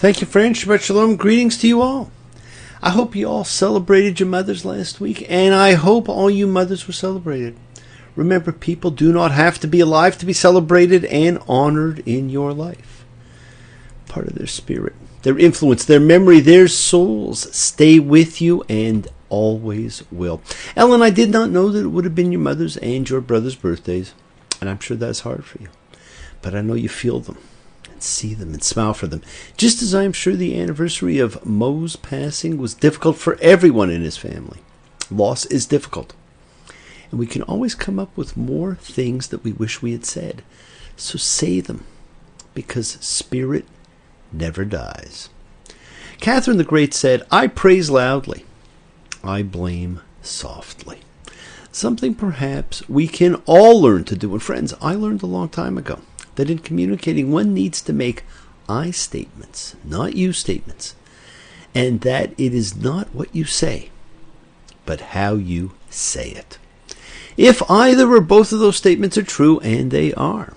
Thank you, friends. Shabbat Shalom. Greetings to you all. I hope you all celebrated your mothers last week, and I hope all you mothers were celebrated. Remember, people do not have to be alive to be celebrated and honored in your life. Part of their spirit, their influence, their memory, their souls stay with you and always will. Ellen, I did not know that it would have been your mother's and your brother's birthdays, and I'm sure that's hard for you. But I know you feel them and see them and smile for them, just as I am sure the anniversary of Mo's passing was difficult for everyone in his family. Loss is difficult. And we can always come up with more things that we wish we had said. So say them, because spirit never dies. Catherine the Great said, I praise loudly, I blame softly. Something perhaps we can all learn to do. And friends, I learned a long time ago that in communicating one needs to make I statements, not you statements. And that it is not what you say, but how you say it. If either or both of those statements are true, and they are,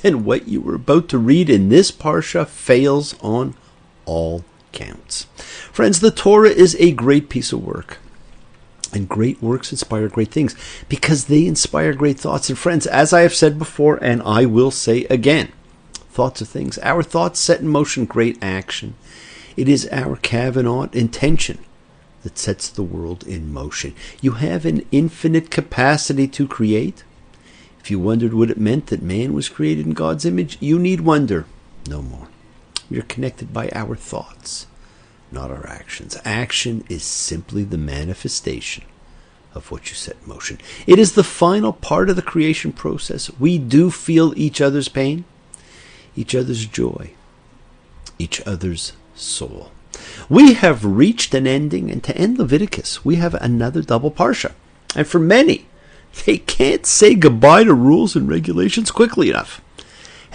then what you were about to read in this parsha fails on all counts. Friends, the Torah is a great piece of work. And great works inspire great things because they inspire great thoughts. And friends, as I have said before, and I will say again, thoughts are things. Our thoughts set in motion great action. It is our Kavanaugh intention that sets the world in motion. You have an infinite capacity to create. If you wondered what it meant that man was created in God's image, you need wonder no more. We are connected by our thoughts, not our actions. Action is simply the manifestation of what you set in motion. It is the final part of the creation process. We do feel each other's pain, each other's joy, each other's soul. We have reached an ending, and to end Leviticus, we have another double parsha. And for many, they can't say goodbye to rules and regulations quickly enough.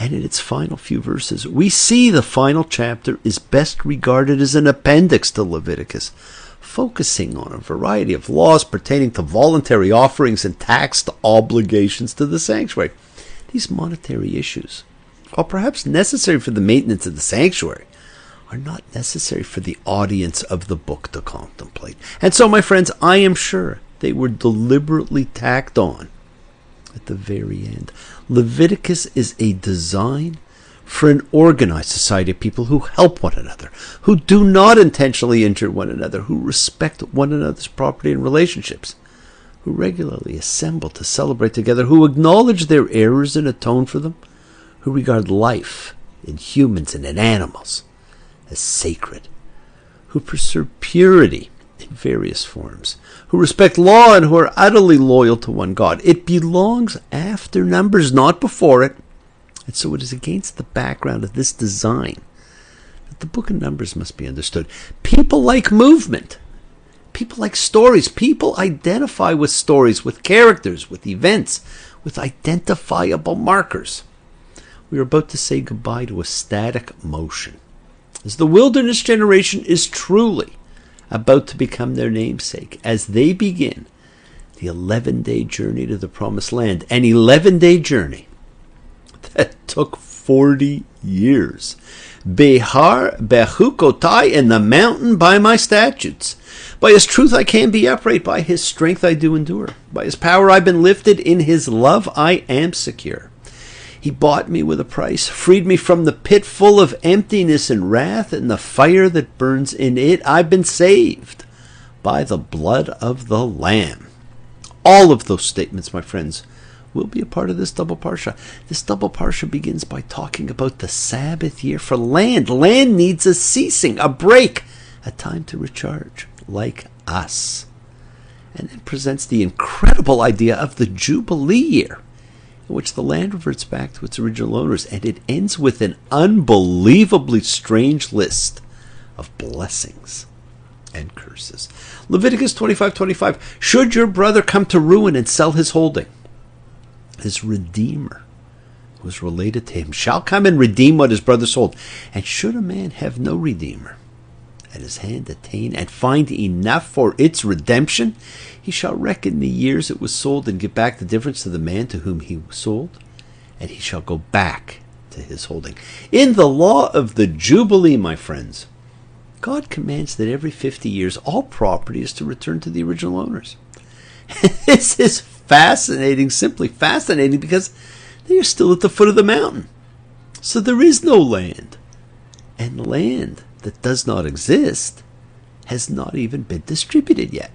And in its final few verses, we see the final chapter is best regarded as an appendix to Leviticus, focusing on a variety of laws pertaining to voluntary offerings and tax obligations to the sanctuary. These monetary issues, while perhaps necessary for the maintenance of the sanctuary, are not necessary for the audience of the book to contemplate. And so, my friends, I am sure they were deliberately tacked on at the very end. Leviticus is a design for an organized society of people who help one another, who do not intentionally injure one another, who respect one another's property and relationships, who regularly assemble to celebrate together, who acknowledge their errors and atone for them, who regard life in humans and in animals as sacred, who preserve purity in various forms, who respect law and who are utterly loyal to one God. It belongs after Numbers, not before it. And so it is against the background of this design that the book of Numbers must be understood. People like movement. People like stories. People identify with stories, with characters, with events, with identifiable markers. We are about to say goodbye to a static motion, as the wilderness generation is truly about to become their namesake as they begin the 11-day journey to the promised land. An 11-day journey that took 40 years. Behar bechukotai, in the mountain by my statutes. By his truth I can be upright. By his strength I do endure. By his power I've been lifted. In his love I am secure. He bought me with a price, freed me from the pit full of emptiness and wrath, and the fire that burns in it. I've been saved by the blood of the Lamb. All of those statements, my friends, will be a part of this double parsha. This double parsha begins by talking about the Sabbath year for land. Land needs a ceasing, a break, a time to recharge, like us. And then presents the incredible idea of the Jubilee year, in which the land reverts back to its original owners, and it ends with an unbelievably strange list of blessings and curses. Leviticus 25:25. Should your brother come to ruin and sell his holding, his redeemer, who is related to him, shall come and redeem what his brother sold. And should a man have no redeemer, and his hand attain and find enough for its redemption, he shall reckon the years it was sold and give back the difference to the man to whom he was sold, and he shall go back to his holding. In the law of the Jubilee, my friends, God commands that every 50 years all property is to return to the original owners. This is fascinating, simply fascinating, because they are still at the foot of the mountain. So there is no land. And land that does not exist has not even been distributed yet.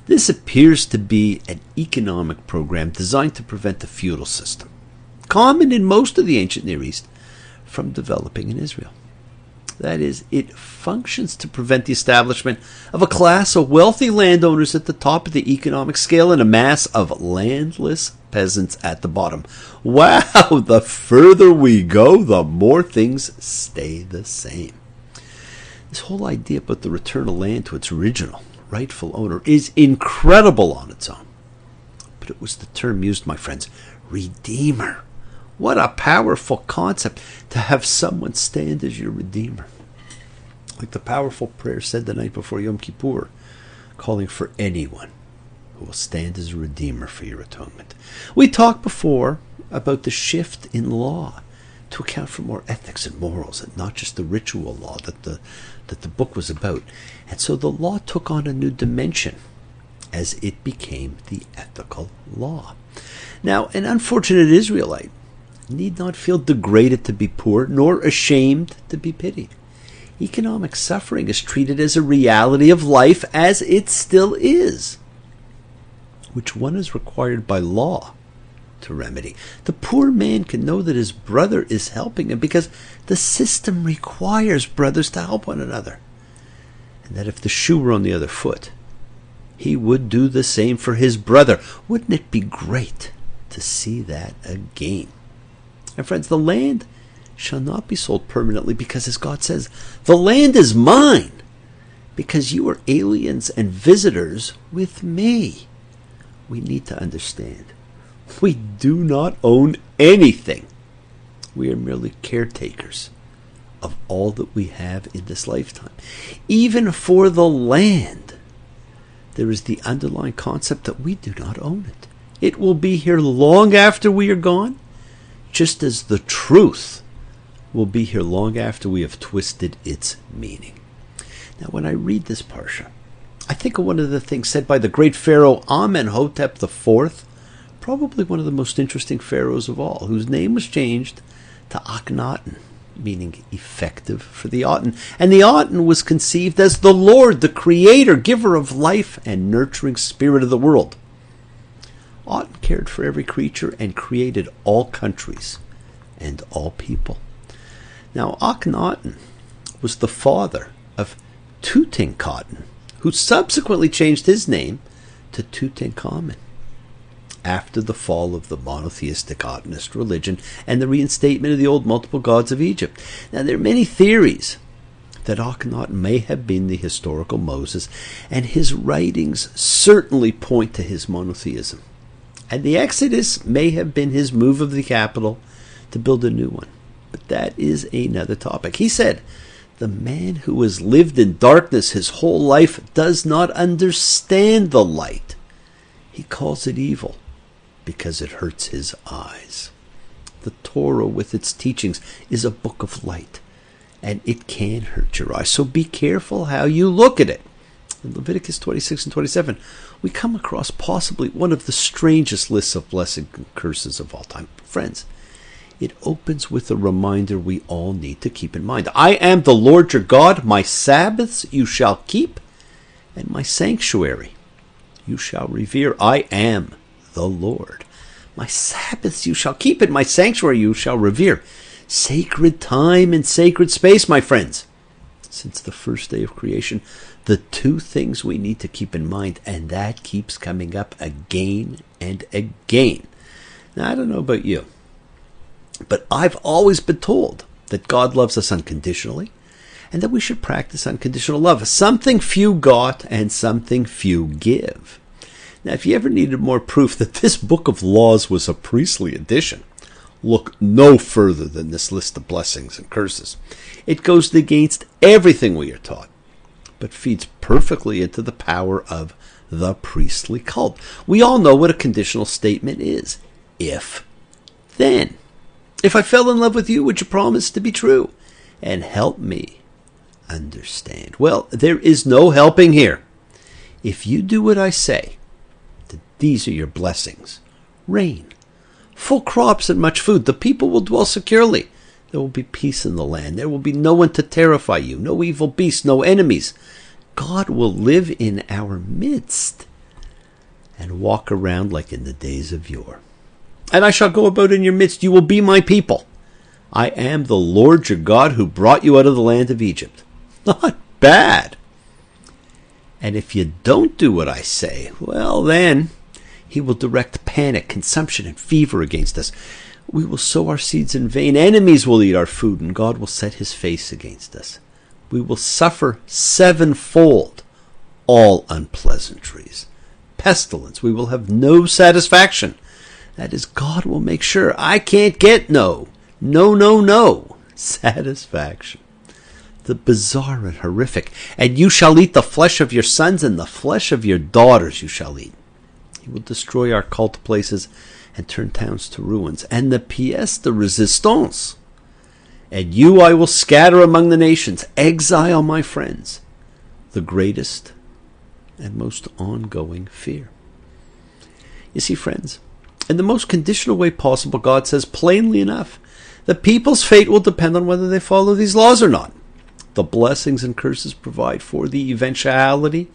This appears to be an economic program designed to prevent the feudal system, common in most of the ancient Near East, from developing in Israel. That is, it functions to prevent the establishment of a class of wealthy landowners at the top of the economic scale and a mass of landless peasants at the bottom. Wow, the further we go, the more things stay the same. This whole idea about the return of land to its original, rightful owner is incredible on its own. But it was the term used, my friends, redeemer. What a powerful concept to have someone stand as your redeemer. Like the powerful prayer said the night before Yom Kippur, calling for anyone who will stand as a redeemer for your atonement. We talked before about the shift in law to account for more ethics and morals and not just the ritual law that the book was about. And so the law took on a new dimension as it became the ethical law. Now, an unfortunate Israelite need not feel degraded to be poor, nor ashamed to be pitied. Economic suffering is treated as a reality of life, as it still is, which one is required by law to remedy. The poor man can know that his brother is helping him because the system requires brothers to help one another, and that if the shoe were on the other foot, he would do the same for his brother. Wouldn't it be great to see that again? And friends, the land shall not be sold permanently because, as God says, the land is mine because you are aliens and visitors with me. We need to understand, we do not own anything. We are merely caretakers of all that we have in this lifetime. Even for the land, there is the underlying concept that we do not own it. It will be here long after we are gone, just as the truth will be here long after we have twisted its meaning. Now, when I read this parsha, I think of one of the things said by the great pharaoh Amenhotep IV, probably one of the most interesting pharaohs of all, whose name was changed to Akhenaten, meaning effective for the Aten. And the Aten was conceived as the Lord, the creator, giver of life and nurturing spirit of the world. Aten cared for every creature and created all countries and all people. Now, Akhenaten was the father of Tutankhaten, who subsequently changed his name to Tutankhamen after the fall of the monotheistic Atenist religion and the reinstatement of the old multiple gods of Egypt. Now, there are many theories that Akhenaten may have been the historical Moses, and his writings certainly point to his monotheism. And the Exodus may have been his move of the capital to build a new one. But that is another topic. He said, the man who has lived in darkness his whole life does not understand the light. He calls it evil because it hurts his eyes. The Torah with its teachings is a book of light, and it can hurt your eyes. So be careful how you look at it. In Leviticus 26 and 27, we come across possibly one of the strangest lists of blessings and curses of all time. Friends, it opens with a reminder we all need to keep in mind. I am the Lord your God. My Sabbaths you shall keep, and my sanctuary you shall revere. I am the Lord. My Sabbaths you shall keep, and my sanctuary you shall revere. Sacred time and sacred space, my friends. Since the first day of creation, the two things we need to keep in mind, and that keeps coming up again and again. Now, I don't know about you, but I've always been told that God loves us unconditionally and that we should practice unconditional love. Something few got and something few give. Now, if you ever needed more proof that this book of laws was a priestly edition, look no further than this list of blessings and curses. It goes against everything we are taught, but feeds perfectly into the power of the priestly cult. We all know what a conditional statement is. If, then. If I fell in love with you, would you promise to be true and help me understand? Well, there is no helping here. If you do what I say, these are your blessings. Rain, full crops and much food. The people will dwell securely. There will be peace in the land. There will be no one to terrify you, no evil beasts, no enemies. God will live in our midst and walk around like in the days of yore. And I shall go about in your midst. You will be my people. I am the Lord your God who brought you out of the land of Egypt. Not bad. And if you don't do what I say, well then, he will direct panic, consumption, and fever against us. We will sow our seeds in vain. Enemies will eat our food, and God will set his face against us. We will suffer sevenfold all unpleasantries. Pestilence, we will have no satisfaction. That is, God will make sure I can't get no satisfaction. The bizarre and horrific. And you shall eat the flesh of your sons, and the flesh of your daughters you shall eat. He will destroy our cult places and turn towns to ruins. And the pièce de résistance. And you I will scatter among the nations, exile my friends, the greatest and most ongoing fear. You see, friends, in the most conditional way possible, God says plainly enough, the people's fate will depend on whether they follow these laws or not. The blessings and curses provide for the eventuality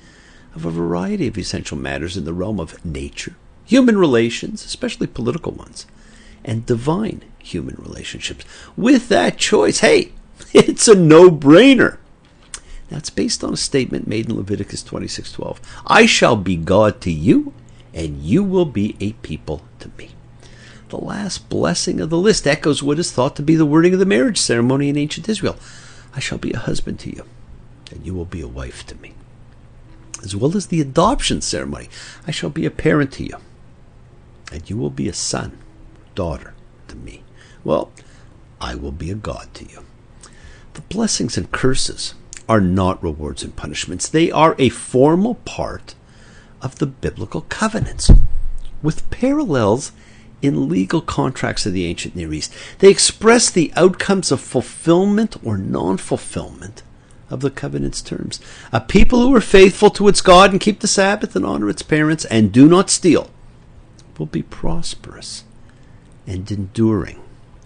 of a variety of essential matters in the realm of nature, human relations, especially political ones, and divine human relationships. With that choice, hey, it's a no-brainer. That's based on a statement made in Leviticus 26:12. I shall be God to you, and you will be a people to me. The last blessing of the list echoes what is thought to be the wording of the marriage ceremony in ancient Israel. I shall be a husband to you, and you will be a wife to me. As well as the adoption ceremony, I shall be a parent to you, and you will be a son, daughter to me. Well, I will be a God to you. The blessings and curses are not rewards and punishments. They are a formal part of the biblical covenants, with parallels in legal contracts of the ancient Near East. They express the outcomes of fulfillment or non-fulfillment of the covenant's terms. A people who are faithful to its God and keep the Sabbath and honor its parents and do not steal will be prosperous and enduring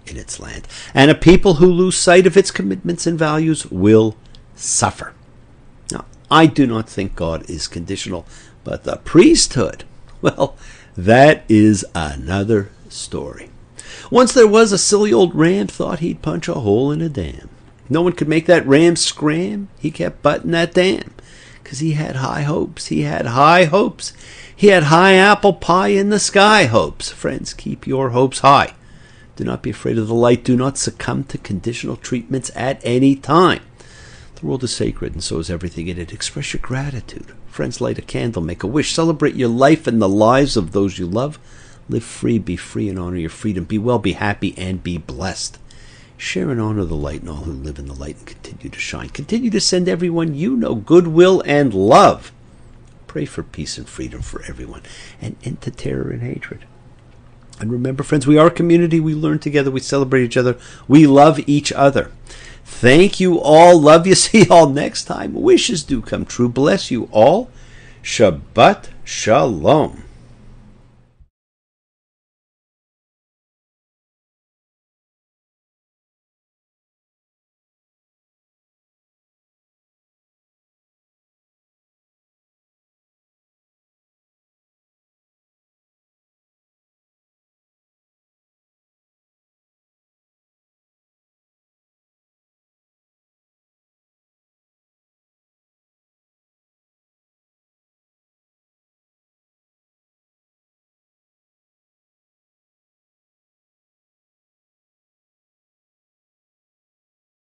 in its land. And a people who lose sight of its commitments and values will suffer. Now, I do not think God is conditional, but the priesthood, well, that is another story. Once there was a silly old ram thought he'd punch a hole in a dam. No one could make that ram scram. He kept butting that dam because he had high hopes. He had high hopes. He had high apple pie in the sky hopes. Friends, keep your hopes high. Do not be afraid of the light. Do not succumb to conditional treatments at any time. The world is sacred, and so is everything in it. Express your gratitude. Friends, light a candle, make a wish. Celebrate your life and the lives of those you love. Live free, be free, and honor your freedom. Be well, be happy, and be blessed. Share and honor the light and all who live in the light, and continue to shine. Continue to send everyone you know goodwill and love. Pray for peace and freedom for everyone, and end to terror and hatred. And remember, friends, we are a community. We learn together. We celebrate each other. We love each other. Thank you all. Love you. See you all next time. Wishes do come true. Bless you all. Shabbat Shalom.